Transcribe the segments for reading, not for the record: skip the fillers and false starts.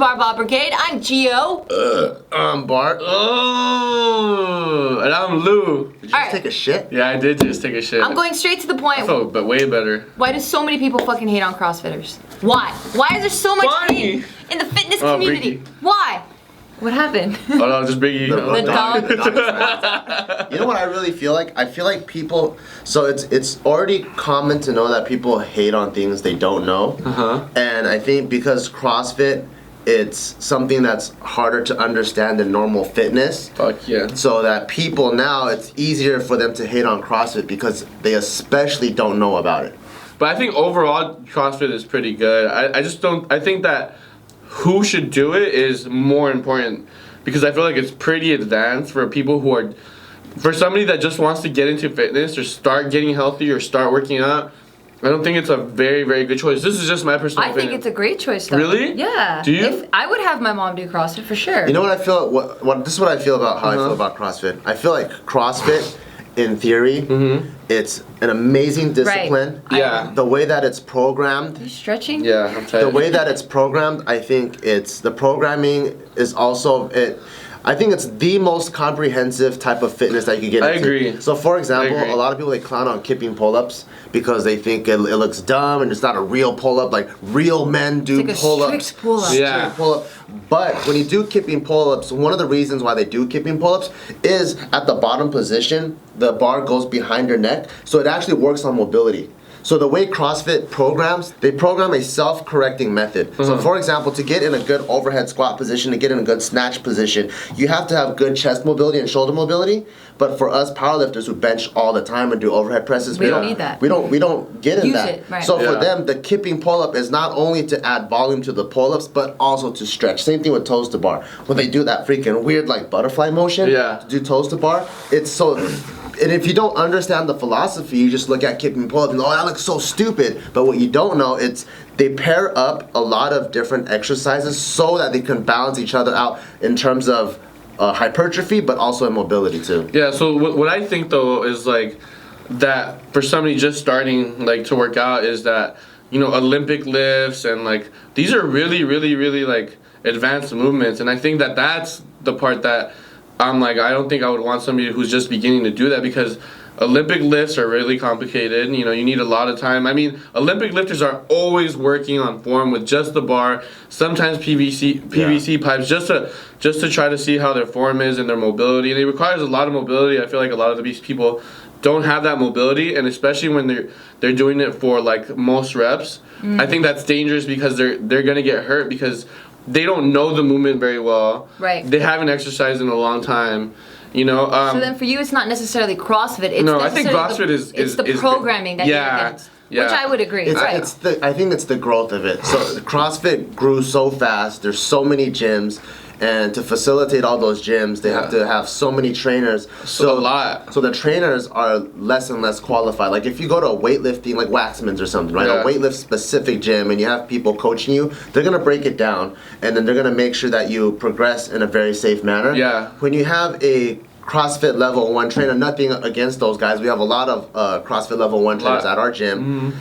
Barbell Brigade. I'm Gio. I'm Bart. Oh, and I'm Lou. Did you just take a shit? Yeah, I did just take a shit. I'm going straight to the point. I felt but way better. Why do so many people fucking hate on CrossFitters? Why? Why is there so much hate in the fitness community? Briggy. Why? What happened? Oh no, just Briggy. The dog. You know what I really feel like? I feel like people. So it's already common to know that people hate on things they don't know. And I think because CrossFit, it's something that's harder to understand than normal fitness. Fuck yeah. So that people now, it's easier for them to hate on CrossFit because they especially don't know about it. But I think overall CrossFit is pretty good. I just don't. I think that who should do it is more important because I feel like it's pretty advanced for people who are, for somebody that just wants to get into fitness or start getting healthy or start working out. I don't think it's a very, very good choice. This is just my personal opinion. I think it's a great choice, though. Really? Yeah. Do you? I would have my mom do CrossFit for sure. You know what I feel? What this is what I feel about how I feel about CrossFit. I feel like CrossFit, in theory, it's an amazing discipline. Right. Yeah. The way that it's programmed. Are you stretching? Yeah, I'm tired. The way that it's programmed, I think the programming is also I think it's the most comprehensive type of fitness that you can get into. I agree. So for example, I agree. a lot of people, they clown on kipping pull-ups because they think it looks dumb and it's not a real pull-up. Like real men do It's like a pull-ups. strict pull-up. Yeah. Pull-up. But when you do kipping pull-ups, one of the reasons why they do kipping pull-ups is at the bottom position, the bar goes behind your neck, so it actually works on mobility. So the way CrossFit programs, they program a self-correcting method. So for example, to get in a good overhead squat position, to get in a good snatch position, you have to have good chest mobility and shoulder mobility. But for us powerlifters who bench all the time and do overhead presses, We don't need that. We don't get in Use that. it, right. So for Yeah. them, the kipping pull-up is not only to add volume to the pull-ups, but also to stretch. Same thing with toes to bar. When they do that freaking weird like butterfly motion, Yeah. to do toes to bar, it's so. And if you don't understand the philosophy, you just look at kipping pull-up and go, oh, that looks so stupid. But what you don't know, they pair up a lot of different exercises so that they can balance each other out in terms of hypertrophy, but also in mobility too. Yeah, so what I think though is like that for somebody just starting like to work out is that, you know, Olympic lifts and like these are really, really, really like advanced movements, and I think that that's the part that I'm like, I don't think I would want somebody who's just beginning to do that because Olympic lifts are really complicated. You know, you need a lot of time. I mean, Olympic lifters are always working on form with just the bar, sometimes PVC pipes, just to try to see how their form is and their mobility. And it requires a lot of mobility. I feel like a lot of these people don't have that mobility, and especially when they're doing it for like most reps, I think that's dangerous because they're gonna get hurt because they don't know the movement very well. Right. They haven't exercised in a long time. You know. So then for you, it's not necessarily CrossFit. It's No, I think necessarily CrossFit it's the programming that you're against. Yeah. Which I would agree. I think it's the growth of it. So CrossFit grew so fast. There's so many gyms, and to facilitate all those gyms, they have to have so many trainers. So a lot. So the trainers are less and less qualified. Like if you go to a weightlifting, like Waxman's or something, right? Yeah. A weightlift specific gym, and you have people coaching you, they're gonna break it down, and then they're gonna make sure that you progress in a very safe manner. Yeah. When you have a CrossFit level 1 trainer, nothing against those guys. We have a lot of CrossFit level 1 trainers at our gym.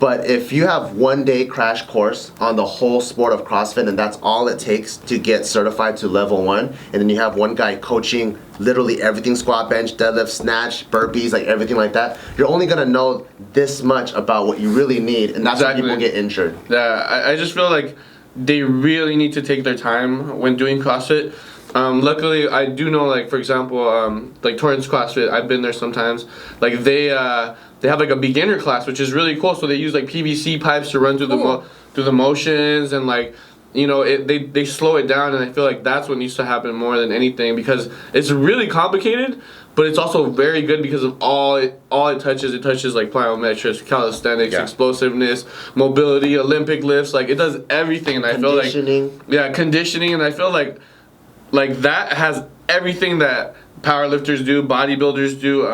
But if you have 1 day crash course on the whole sport of CrossFit and that's all it takes to get certified to level 1, and then you have one guy coaching literally everything, squat, bench, deadlift, snatch, burpees, like everything like that, you're only gonna know this much about what you really need, and that's when people get injured. Yeah, I just feel like they really need to take their time when doing CrossFit. Luckily, I do know, like for example, like Torrance CrossFit. I've been there sometimes. like they have like a beginner class, which is really cool. So they use like PVC pipes to run through the motions, and like, you know, they slow it down, and I feel like that's what needs to happen more than anything because it's really complicated, but it's also very good because of all it touches. It touches like plyometrics, calisthenics, explosiveness, mobility, Olympic lifts. Like it does everything, and I feel like conditioning, and I feel like that has everything that powerlifters do, bodybuilders do,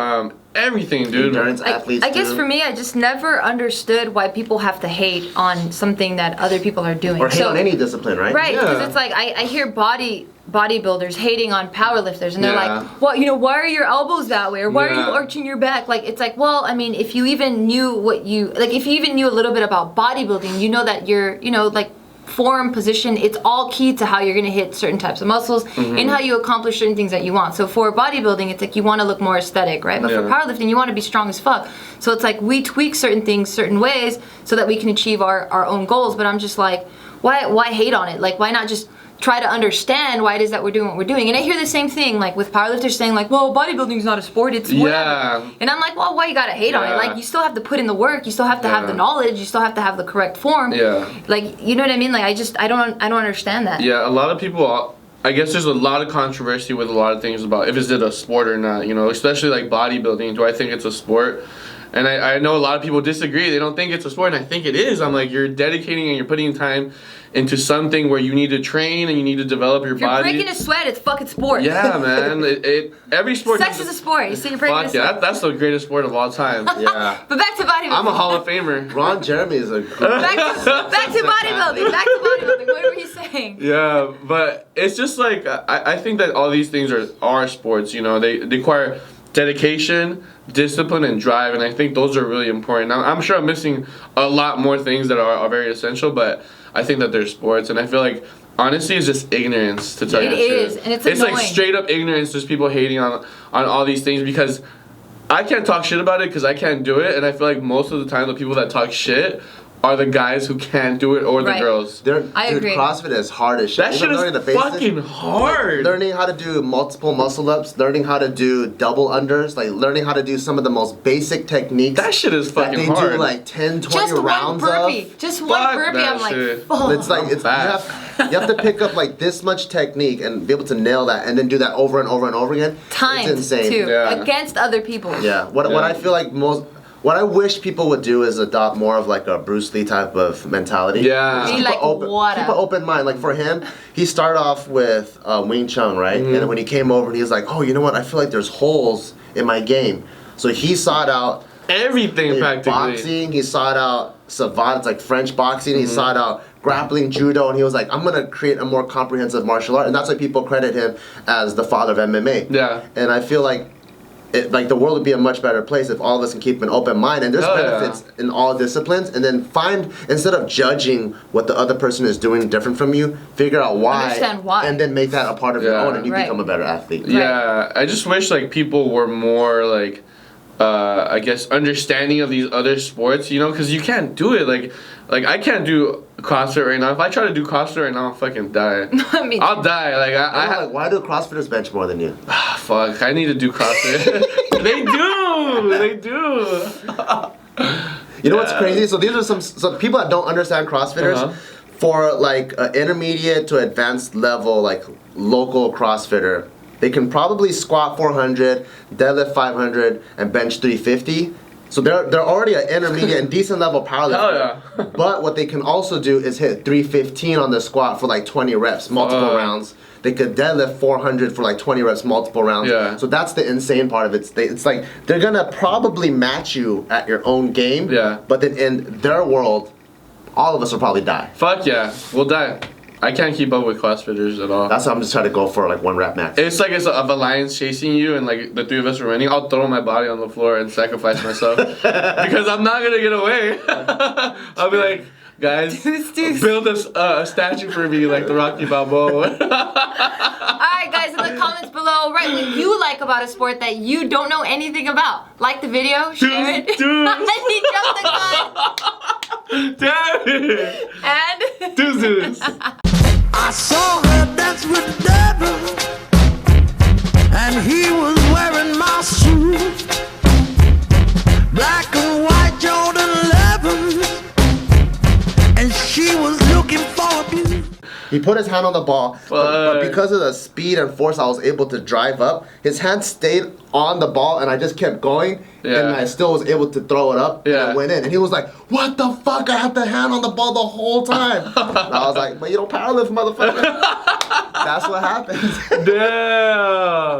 everything, dude. Endurance athletes I guess for me, I just never understood why people have to hate on something that other people are doing. Or hate on any discipline, right? Right, because it's like I hear bodybuilders hating on powerlifters, and they're like, well, you know, why are your elbows that way, or why are you arching your back? Like, it's like, well, I mean, if you even knew if you even knew a little bit about bodybuilding, you know that you're, you know, like form, position, it's all key to how you're going to hit certain types of muscles and how you accomplish certain things that you want. So for bodybuilding, it's like you want to look more aesthetic, right? But for powerlifting, you want to be strong as fuck. So it's like we tweak certain things certain ways so that we can achieve our own goals. But I'm just like, why hate on it? Like, why not just try to understand why it is that we're doing what we're doing? And I hear the same thing, like with powerlifters saying like, well, bodybuilding is not a sport, it's whatever. Yeah. And I'm like, well, why you gotta hate on it? Like, you still have to put in the work, you still have to have the knowledge, you still have to have the correct form. Yeah. Like, you know what I mean? Like, I don't understand that. Yeah, a lot of people, I guess there's a lot of controversy with a lot of things about if is it a sport or not, you know, especially like bodybuilding. Do I think it's a sport? And I know a lot of people disagree. They don't think it's a sport, and I think it is. I'm like, you're dedicating and you're putting time into something where you need to train and you need to develop your body. You're breaking a sweat, it's fucking sport. Yeah, man. Every sport. Sex is a sport. You say you're breaking a sweat. Yeah, that's the greatest sport of all time. Yeah. But back to bodybuilding. I'm a Hall of Famer. Ron Jeremy is a back to bodybuilding. Back to bodybuilding. What were you saying? Yeah, but it's just like I think that all these things are sports. You know, they require dedication, discipline, and drive, and I think those are really important. Now, I'm sure I'm missing a lot more things that are very essential, but I think that they're sports, and I feel like honestly it's just ignorance to tell you the truth. It is, and it's annoying. Like straight up ignorance, just people hating on all these things because I can't talk shit about it because I can't do it, and I feel like most of the time the people that talk shit are the guys who can't do it or the girls. I agree. CrossFit is hard as shit. That shit is fucking hard. Like learning how to do multiple muscle ups, learning how to do double unders, like learning how to do some of the most basic techniques. That shit is fucking hard. They do like 10, 20 just rounds one burpee. of. Just one burpee, I'm like, oh. It's like you have to pick up like this much technique and be able to nail that and then do that over and over and over again. Timed it's insane. too. Yeah. Against other people. Yeah. What I feel like what I wish people would do is adopt more of like a Bruce Lee type of mentality. Yeah. Be like, keep an open mind. Like for him, he started off with Wing Chun, right? And then when he came over, he was like, oh, you know what? I feel like there's holes in my game. So he sought out everything practically. Boxing, he sought out savant, it's like French boxing, he sought out grappling, judo, and he was like, I'm gonna create a more comprehensive martial art. And that's why people credit him as the father of MMA. Yeah. And I feel like the world would be a much better place if all of us can keep an open mind, and there's benefits in all disciplines, and then instead of judging what the other person is doing different from you, figure out Understand why. and then make that a part of your own, and you become a better athlete. Yeah, I just wish like people were more like I guess understanding of these other sports, you know, because you can't do it like I can't do CrossFit right now. If I try to do CrossFit right now, I'll fucking die. I'll die. Like like, why do CrossFitters bench more than you? Fuck, I need to do CrossFit. They do. You know what's crazy? So these are some people that don't understand CrossFitters. For like an intermediate to advanced level, like local CrossFitter, they can probably squat 400, deadlift 500, and bench 350. So they're already an intermediate and decent level powerlifter. Hell yeah. But what they can also do is hit 315 on the squat for like 20 reps, multiple rounds. They could deadlift 400 for like 20 reps, multiple rounds. Yeah. So that's the insane part of it. It's like they're gonna probably match you at your own game. Yeah. But then in their world, all of us will probably die. Fuck yeah, we'll die. I can't keep up with CrossFitters at all. That's why I'm just trying to go for like 1 rep max. It's like if a lion's chasing you and like the 3 of us are running, I'll throw my body on the floor and sacrifice myself because I'm not gonna get away. I'll be like, guys, build a statue for me like the Rocky Balboa. Alright guys, in the comments below, write what you like about a sport that you don't know anything about. Like the video, share it. He jumped the gun. And deuces. I saw her dance with the devil, and he was wearing my suit, black and white Jordan 11, and she was looking for abuse. He put his hand on the ball, but because of the speed and force I was able to drive up, his hand stayed on the ball, and I just kept going, and I still was able to throw it up, and it went in. And he was like, what the fuck? I had the hand on the ball the whole time. And I was like, but you don't powerlift, motherfucker. That's what happens. Damn.